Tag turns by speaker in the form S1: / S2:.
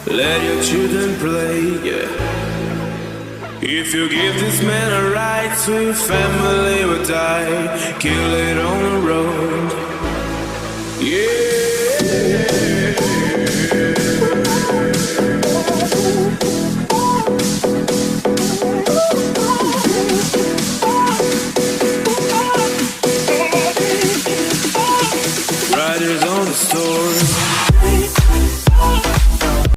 S1: Let your children play, yeah. If you give this man a right to your family will die. Kill it on the road, yeah. Riders on the storm.